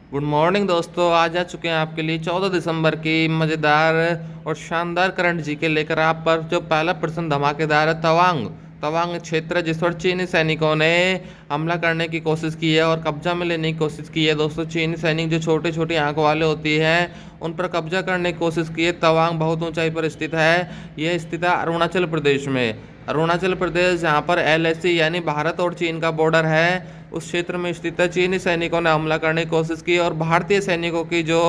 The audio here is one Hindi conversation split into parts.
गुड मॉर्निंग दोस्तों, आज आ चुके हैं आपके लिए 14 दिसंबर की मज़ेदार और शानदार करंट जीके लेकर आप पर। जो पहला प्रश्न धमाकेदार है। तवांग तवांग क्षेत्र जिस पर चीनी सैनिकों ने हमला करने की कोशिश की है और कब्जा में लेने की कोशिश की है। दोस्तों, चीनी सैनिक जो छोटी छोटी आंख वाले होती हैं उन पर कब्जा करने की कोशिश की है। तवांग बहुत ऊंचाई पर स्थित है। यह स्थित है अरुणाचल प्रदेश में। अरुणाचल प्रदेश जहाँ पर एलएसी यानी भारत और चीन का बॉर्डर है, उस क्षेत्र में स्थित है। चीनी सैनिकों ने हमला करने की कोशिश की और भारतीय सैनिकों की जो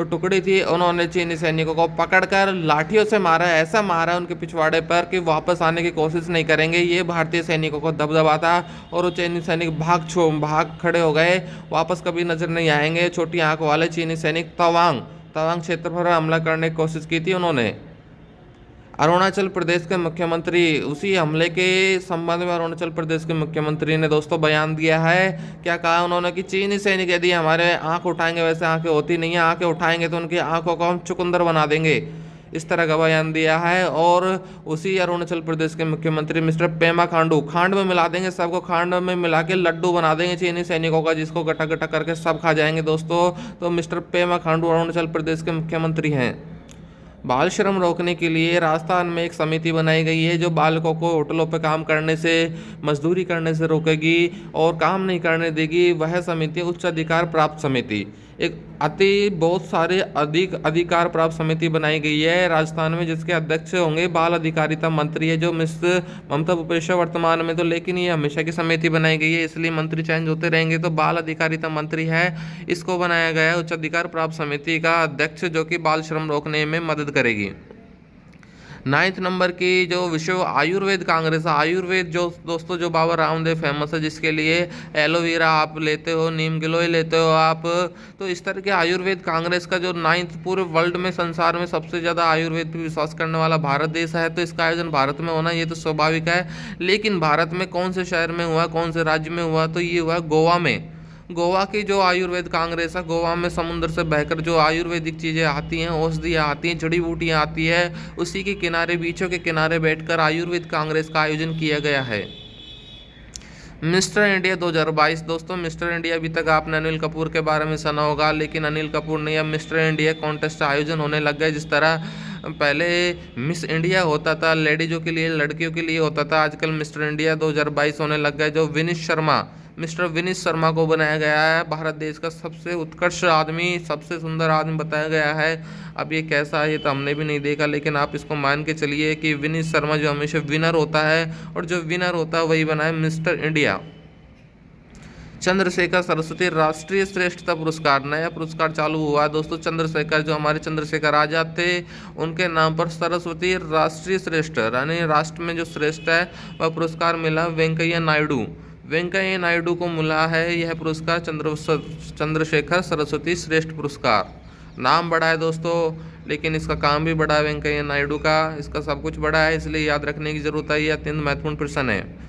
टुकड़ी थी उन्होंने चीनी सैनिकों को पकड़कर लाठियों से मारा। ऐसा मारा उनके पिछवाड़े पर कि वापस आने की कोशिश नहीं करेंगे। ये भारतीय सैनिकों को दबदबा था और वो चीनी सैनिक भाग खड़े हो गए, वापस कभी नजर नहीं आएंगे। छोटी आंख वाले चीनी सैनिक तवांग तवांग क्षेत्र पर हमला करने की कोशिश की थी उन्होंने। अरुणाचल प्रदेश के मुख्यमंत्री उसी हमले के संबंध में अरुणाचल प्रदेश के मुख्यमंत्री ने दोस्तों बयान दिया है। क्या कहा उन्होंने कि चीनी सैनिक यदि हमारे आंख उठाएंगे, वैसे आंखें होती नहीं है, आंखें उठाएंगे तो उनकी आंखों को हम चुकंदर बना देंगे, इस तरह का बयान दिया है। और उसी अरुणाचल प्रदेश के मुख्यमंत्री मिस्टर पेमा खांडू खांड में मिला देंगे, सबको खांड में मिला के लड्डू बना देंगे चीनी सैनिकों का, जिसको गटा गटा करके सब खा जाएंगे दोस्तों। तो मिस्टर पेमा खांडू अरुणाचल प्रदेश के मुख्यमंत्री हैं। बाल श्रम रोकने के लिए राजस्थान में एक समिति बनाई गई है जो बालकों को होटलों पर काम करने से, मजदूरी करने से रोकेगी और काम नहीं करने देगी। वह समिति उच्च अधिकार प्राप्त समिति, एक बहुत सारे अधिक अधिकार प्राप्त समिति बनाई गई है राजस्थान में, जिसके अध्यक्ष होंगे बाल अधिकारिता मंत्री है जो मिस ममता भूपेश वर्तमान में। तो लेकिन ये हमेशा की समिति बनाई गई है, इसलिए मंत्री चेंज होते रहेंगे। तो बाल अधिकारिता मंत्री है, इसको बनाया गया है उच्च अधिकार प्राप्त समिति का अध्यक्ष, जो कि बाल श्रम रोकने में मदद करेगी। 9th नंबर की जो विश्व आयुर्वेद कांग्रेस है, आयुर्वेद जो दोस्तों जो बाबा रामदेव फेमस है, जिसके लिए एलोवेरा आप लेते हो, नीम गिलोय लेते हो आप, तो इस तरह के आयुर्वेद कांग्रेस का जो 9th पूरे वर्ल्ड में, संसार में सबसे ज़्यादा आयुर्वेद पर विश्वास करने वाला भारत देश है। तो इसका आयोजन भारत में होना ये तो स्वाभाविक है। लेकिन भारत में कौन से शहर में हुआ, कौन से राज्य में हुआ, तो ये हुआ गोवा में। गोवा की जो आयुर्वेद कांग्रेस है, गोवा में समुद्र से बहकर जो आयुर्वेदिक चीज़ें आती हैं, औषधियाँ आती हैं, जड़ी बूटियाँ आती है, उसी के किनारे, बीचों के किनारे बैठकर आयुर्वेद कांग्रेस का आयोजन किया गया है। मिस्टर इंडिया 2022 दोस्तों, मिस्टर इंडिया अभी तक आपने अनिल कपूर के बारे में सुना होगा, लेकिन अनिल कपूर नहीं, अब मिस्टर इंडिया कॉन्टेस्ट आयोजन होने लग गया। जिस तरह पहले मिस इंडिया होता था लेडीजों के लिए, लड़कियों के लिए होता था, आजकल मिस्टर इंडिया 2022 होने लग गया। जो विनीत शर्मा, मिस्टर विनीत शर्मा को बनाया गया है भारत देश का सबसे उत्कृष्ट आदमी, सबसे सुंदर आदमी बताया गया है। अब ये कैसा है ये तो हमने भी नहीं देखा, लेकिन आप इसको मान के चलिए कि विनीत शर्मा जो हमेशा विनर होता है, और जो विनर होता है वही बना है मिस्टर इंडिया। चंद्रशेखर सरस्वती राष्ट्रीय श्रेष्ठता पुरस्कार, नया पुरस्कार चालू हुआ है दोस्तों। चंद्रशेखर, जो हमारे चंद्रशेखर आजाद थे, उनके नाम पर सरस्वती राष्ट्रीय श्रेष्ठ यानी राष्ट्र में जो श्रेष्ठ है वह पुरस्कार मिला वेंकैया नायडू। वेंकैया नायडू को मिला है यह पुरस्कार, चंद्रशेखर सरस्वती श्रेष्ठ पुरस्कार। नाम बड़ा है दोस्तों, लेकिन इसका काम भी बड़ा है वेंकैया नायडू का, इसका सब कुछ बड़ा है, इसलिए याद रखने की जरूरत है। ये अत्यंत महत्वपूर्ण प्रश्न है।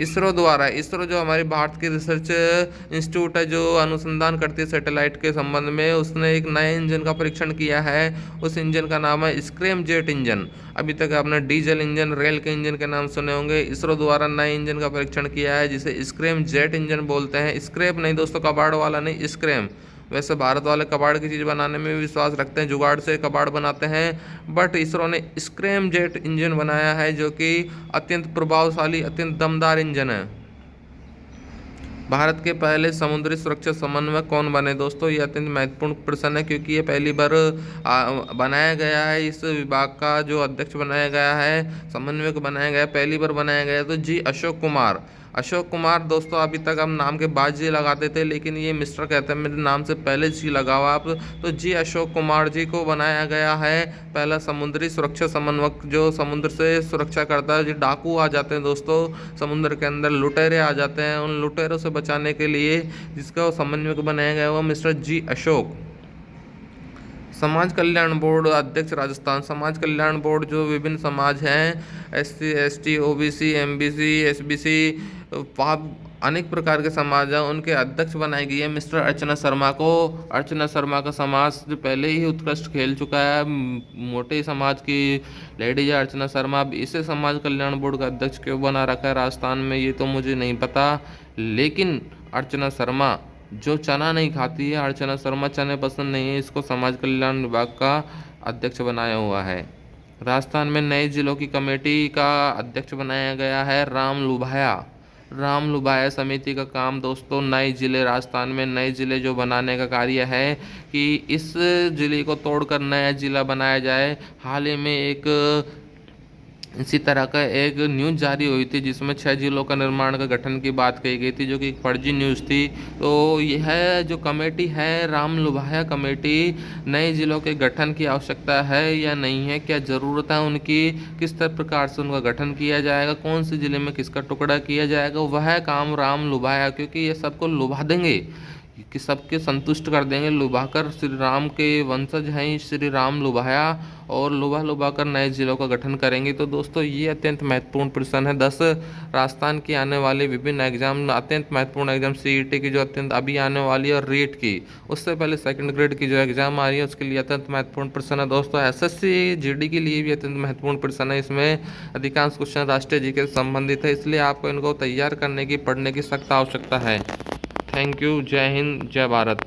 इसरो द्वारा, इसरो जो हमारी भारत की रिसर्च इंस्टीट्यूट है जो अनुसंधान करती है सैटेलाइट के संबंध में, उसने एक नए इंजन का परीक्षण किया है। उस इंजन का नाम है स्क्रैम जेट इंजन। अभी तक आपने डीजल इंजन, रेल के इंजन के नाम सुने होंगे। इसरो द्वारा नए इंजन का परीक्षण किया है जिसे स्क्रैम जेट इंजन बोलते हैं। स्क्रैप नहीं दोस्तों, कबाड़ वाला नहीं, स्क्रैम। वैसे भारत वाले कबाड़ की चीज़ बनाने में भी विश्वास रखते हैं, जुगाड़ से कबाड़ बनाते हैं, बट इसरो ने स्क्रैम जेट इंजन बनाया है जो कि अत्यंत प्रभावशाली, अत्यंत दमदार इंजन है। भारत के पहले समुद्री सुरक्षा समन्वयक कौन बने दोस्तों, ये अत्यंत महत्वपूर्ण प्रश्न है, क्योंकि ये पहली बार बनाया गया है। इस विभाग का जो अध्यक्ष बनाया गया है, समन्वयक बनाया गया, पहली बार बनाया गया, तो जी अशोक कुमार। अशोक कुमार दोस्तों, अभी तक हम नाम के बाद जी लगाते थे, लेकिन ये मिस्टर कहते हैं, मेरे नाम से पहले जी लगाओ आप, तो जी अशोक कुमार जी को बनाया गया है पहला समुद्री सुरक्षा समन्वयक, जो समुद्र से सुरक्षा करता है। जो डाकू आ जाते हैं दोस्तों समुद्र के अंदर, लुटेरे आ जाते हैं, उन लुटेरों से बचाने के लिए जिसका समन्वयक बनाया गया वो मिस्टर जी अशोक। समाज कल्याण बोर्ड अध्यक्ष राजस्थान, समाज कल्याण बोर्ड जो विभिन्न समाज हैं, SC ST OBC MBC SBC, अनेक प्रकार के समाज हैं, उनके अध्यक्ष बनाई गई है मिस्टर अर्चना शर्मा को। अर्चना शर्मा का समाज जो पहले ही उत्कृष्ट खेल चुका है, मोटे समाज की लेडी है अर्चना शर्मा। अब इसे समाज कल्याण बोर्ड का अध्यक्ष क्यों बना रखा है राजस्थान में, ये तो मुझे नहीं पता, लेकिन अर्चना शर्मा जो चना नहीं खाती है, अर्चना शर्मा चने पसंद नहीं है, इसको समाज कल्याण विभाग का अध्यक्ष बनाया हुआ है। राजस्थान में नए जिलों की कमेटी का अध्यक्ष बनाया गया है राम लुभाया। राम लुभाया समिति का काम दोस्तों नए जिले, राजस्थान में नए जिले जो बनाने का कार्य है कि इस जिले को तोड़कर नया जिला बनाया जाए। हाल ही में एक इसी तरह का एक न्यूज़ जारी हुई थी जिसमें 6 जिलों का निर्माण का गठन की बात कही गई थी, जो कि एक फर्जी न्यूज़ थी। तो यह जो कमेटी है राम लुभाया कमेटी, नए जिलों के गठन की आवश्यकता है या नहीं है, क्या ज़रूरत है उनकी, किस तरह प्रकार से उनका गठन किया जाएगा, कौन से ज़िले में किसका टुकड़ा किया जाएगा, वह काम राम लुभाया, क्योंकि ये सबको लुभा देंगे कि सबके संतुष्ट कर देंगे। लुभाकर श्री राम के वंशज हैं श्री राम लुभाया, और लुभा लुभा कर नए जिलों का गठन करेंगे। तो दोस्तों ये अत्यंत महत्वपूर्ण प्रश्न है। 10 राजस्थान की आने वाले विभिन्न एग्जाम, अत्यंत महत्वपूर्ण एग्जाम सीईटी की जो अत्यंत अभी आने वाली है, और रीट की, उससे पहले सेकंड ग्रेड की जो एग्जाम आ रही है उसके लिए अत्यंत महत्वपूर्ण प्रश्न है दोस्तों। एसएससी जीडी के लिए भी अत्यंत महत्वपूर्ण प्रश्न है। इसमें अधिकांश क्वेश्चन राष्ट्रीय जीके से संबंधित है, इसलिए आपको इनको तैयार करने की, पढ़ने की सख्त आवश्यकता है। Thank you. जय हिंद, जय भारत।